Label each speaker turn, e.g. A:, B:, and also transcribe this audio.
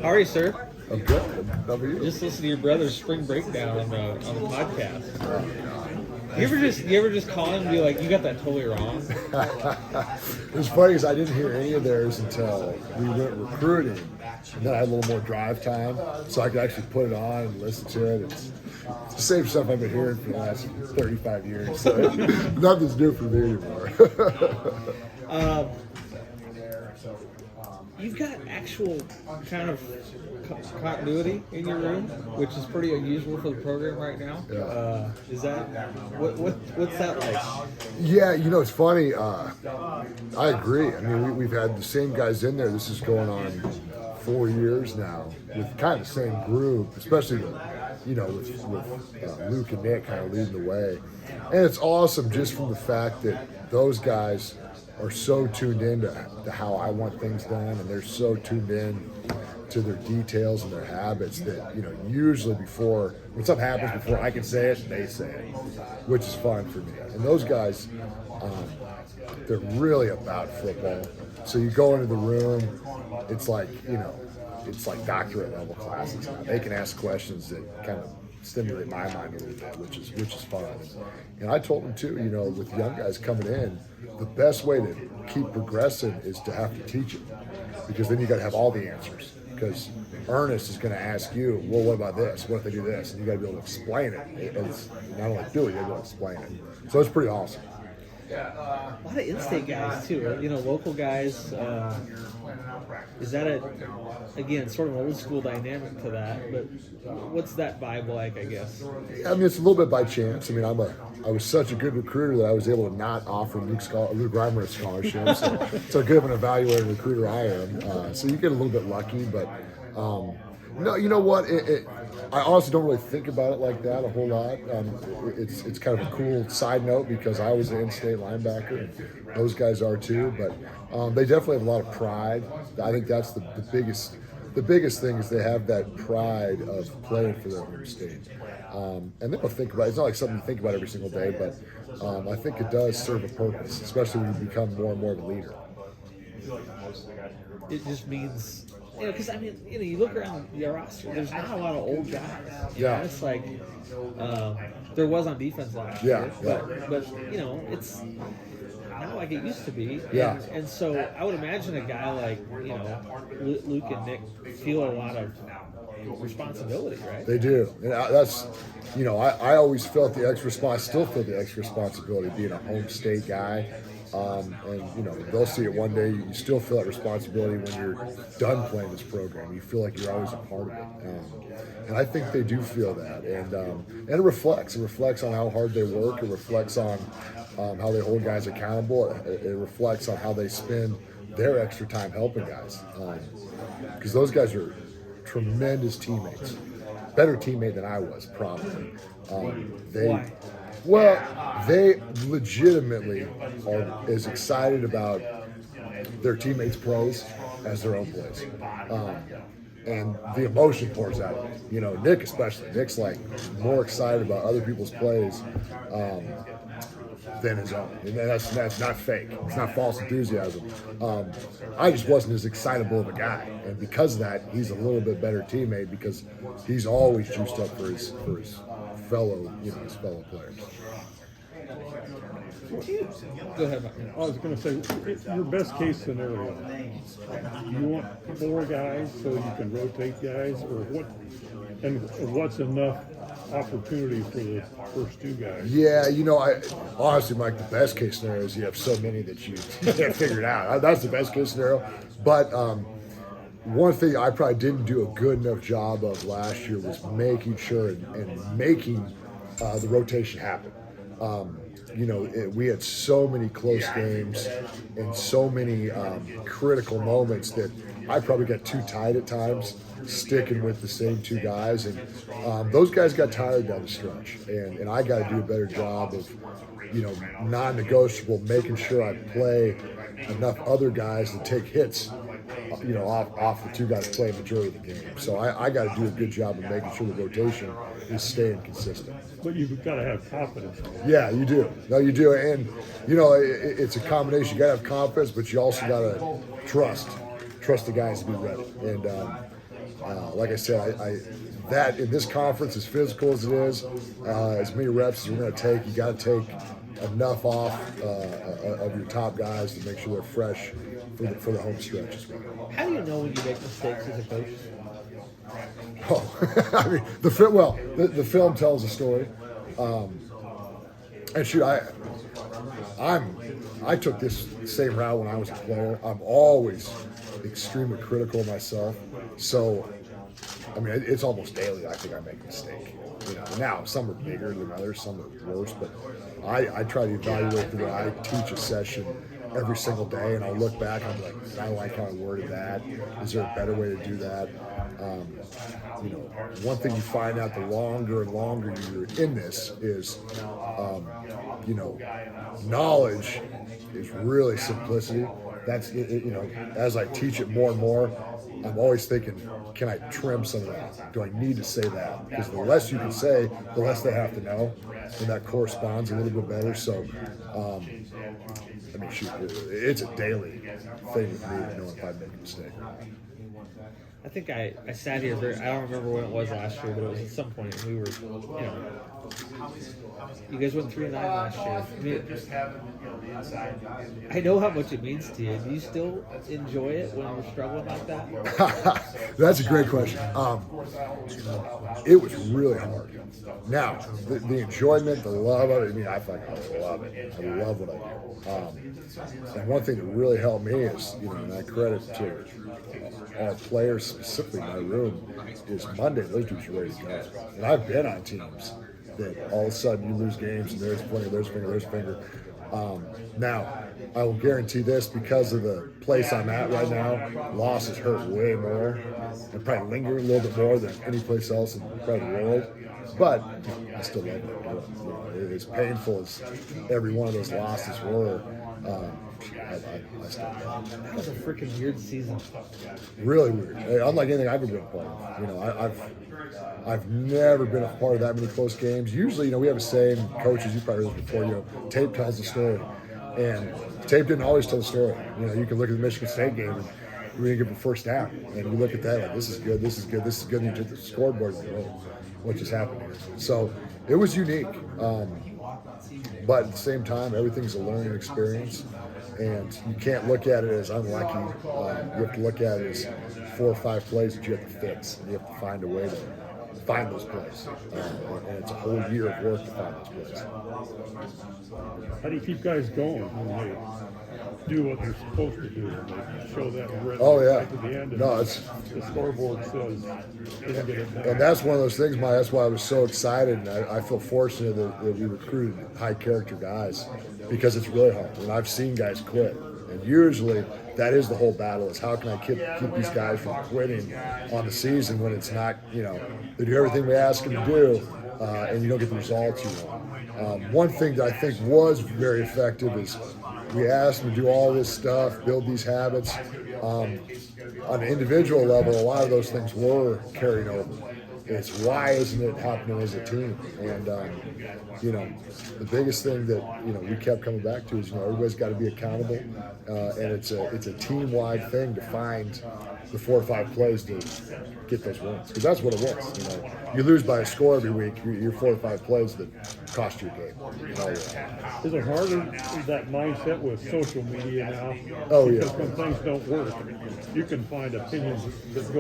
A: How are you, sir?
B: I'm good. How are you?
A: Just listen to your brother's spring breakdown on the podcast. You ever just call him and be like, "You got that totally wrong"?
B: It was funny because I didn't hear any of theirs until we went recruiting, and then I had a little more drive time, so I could actually put it on and listen to it. It's the same stuff I've been hearing for the last 35 years, so nothing's new for me anymore.
A: You've got actual kind of continuity in your room, which is pretty unusual for the program right now.
B: Yeah.
A: Is that what's that like?
B: Yeah, it's funny. I agree. I mean, we've had the same guys in there. This is going on 4 years now with kind of the same group, especially with Luke and Nick kind of leading the way. And it's awesome just from the fact that those guys are so tuned in to how I want things done, and they're so tuned in to their details and their habits that, usually when something happens before I can say it, they say it, which is fun for me. And those guys, they're really about football. So you go into the room, it's like doctorate level classes. They can ask questions that kind of stimulate my mind a little bit, which is fun. And I told them too, with young guys coming in, the best way to keep progressing is to have to teach it, because then you got to have all the answers. Because Ernest is going to ask you, well, what about this? What if they do this? And you got to be able to explain it. It's not only do it, you got to be able to explain it. So it's pretty awesome.
A: A lot of in-state guys too, local guys. Is that again sort of an old school dynamic to that? But what's that vibe like? I guess.
B: I mean, it's a little bit by chance. I mean, I was such a good recruiter that I was able to not offer Luke Reimer a scholarship. So good of an evaluator recruiter I am. So you get a little bit lucky, but no, you know what? I honestly don't really think about it like that a whole lot. It's kind of a cool side note because I was an in-state linebacker, and those guys are too. But they definitely have a lot of pride. I think that's the biggest. The biggest thing is they have that pride of playing for their home state. And they don't think about it. It's not like something you think about every single day, but I think it does serve a purpose, especially when you become more and more of a leader.
A: It just means, because you look around your roster, there's not a lot of old guys.
B: Yeah.
A: It's like there was on defense last year, but it's not like it used to be.
B: Yeah.
A: And so I would imagine a guy like Luke and Nick feel a lot of responsibility, right?
B: They do. And that's, I always felt the extra responsibility. I still feel the extra responsibility being a home state guy. And they'll see it one day. You still feel that responsibility when you're done playing this program. You feel like you're always a part of it. And I think they do feel that. And it reflects. It reflects on how hard they work. It reflects on how they hold guys accountable. It reflects on how they spend their extra time helping guys. Because those guys are tremendous teammates. Better teammate than I was, probably.
A: Why?
B: Well, they legitimately are as excited about their teammates' plays as their own plays. And the emotion pours out. Nick especially. Nick's like more excited about other people's plays than his own. And that's not fake. It's not false enthusiasm. I just wasn't as excitable of a guy. And because of that, he's a little bit better teammate because he's always juiced up for his fellow players.
A: Go ahead.
C: I was going to say, your best case scenario, you want 4 guys so you can rotate guys, or what? And what's enough opportunity for the first 2 guys?
B: Yeah, honestly, Mike, the best case scenario is you have so many that you can't figure it out. That's the best case scenario. But one thing I probably didn't do a good enough job of last year was making sure and making the rotation happen. We had so many close games and so many critical moments that I probably got too tight at times, sticking with the same 2 guys. And those guys got tired down the stretch. And I got to do a better job of, non-negotiable, making sure I play enough other guys to take hits, off the 2 guys playing the majority of the game. So I got to do a good job of making sure the rotation is staying consistent.
C: But you've got to have confidence.
B: Yeah, you do. No, you do. And, it's a combination. You got to have confidence, but you also got to trust the guys to be ready. And like I said, that in this conference, as physical as it is, as many reps as we're going to take, you got to take enough off of your top guys to make sure they're fresh for the home stretch as well.
A: How do you know when you make mistakes as a coach?
B: Oh, I mean, the film tells a story. And shoot, I took this same route when I was a player. I'm always extremely critical of myself. So, I mean, it's almost daily I think I make a mistake. You know, now some are bigger than others, some are worse, but I try to evaluate the way I teach a session every single day, and I'll look back and I'm like, I like how I worded that. Is there a better way to do that? You know, one thing you find out the longer and longer you're in this is, you know, knowledge is really simplicity. That's, you know, as I teach it more and more, I'm always thinking, can I trim some of that? Do I need to say that? Because the less you can say, the less they have to know, and that corresponds a little bit better. So, I mean, shoot, it's a daily thing with me to know if I make a mistake.
A: I think I sat here I don't remember when it was last year, but it was at some point, and we were, you know, you guys went 3-9 last year. I mean, I know how much it means to you. Do you still enjoy it when you're struggling like that?
B: That's a great question. It was really hard. Now, the enjoyment, the love of it, I mean, I love it. I love what I do. And one thing that really helped me is, you know, and I credit to our players, specifically in my room, is Monday, those dudes are ready to go. And I've been on teams that all of a sudden you lose games and there's finger. Now, I will guarantee this, because of the place I'm at right now, losses hurt way more and probably linger a little bit more than any place else in probably the world. But I still love what I'm doing. You know, as painful as every one of those losses were, I still love it.
A: That was a freaking weird season.
B: Really weird. Unlike anything I've ever been a part of. You know, I've never been a part of that many close games. Usually, you know, we have a saying, coaches, you probably heard this before, you know, tape tells the story. And tape didn't always tell the story. You know, you can look at the Michigan State game and we didn't get the first down. And you look at that like, this is good, this is good, this is good. And you hit the scoreboard and go, what just happened here? So it was unique. But at the same time, everything's a learning experience. And you can't look at it as unlucky. You have to look at it as 4 or 5 plays that you have to fix. And you have to find a way to find those plays. And it's a whole year of work to find those plays.
C: How do you keep guys going when they do what they're supposed to do? And they show that red
B: Yeah.
C: at the end.
B: No,
C: the scoreboard says didn't get it done.
B: And that's one of those things, Mike. That's why I was so excited. And I feel fortunate that we recruited high character guys, because it's really hard. And I've seen guys quit. And usually that is the whole battle, is how can I keep these guys from quitting on the season when it's not, you know, they do everything we ask them to do and you don't get the results you want. One thing that I think was very effective is we asked them to do all this stuff, build these habits. On an individual level, a lot of those things were carried over. It's why isn't it happening as a team? And you know, the biggest thing that, you know, we kept coming back to is, you know, everybody's got to be accountable, and it's a team-wide thing to find the 4 or 5 plays to get those wins, because that's what it was. You know, you lose by a score every week. You're 4 or 5 plays that cost you a game. You know,
C: Is it harder, that mindset with social media now?
B: Oh, yeah.
C: Because when things don't work, you can find opinions that go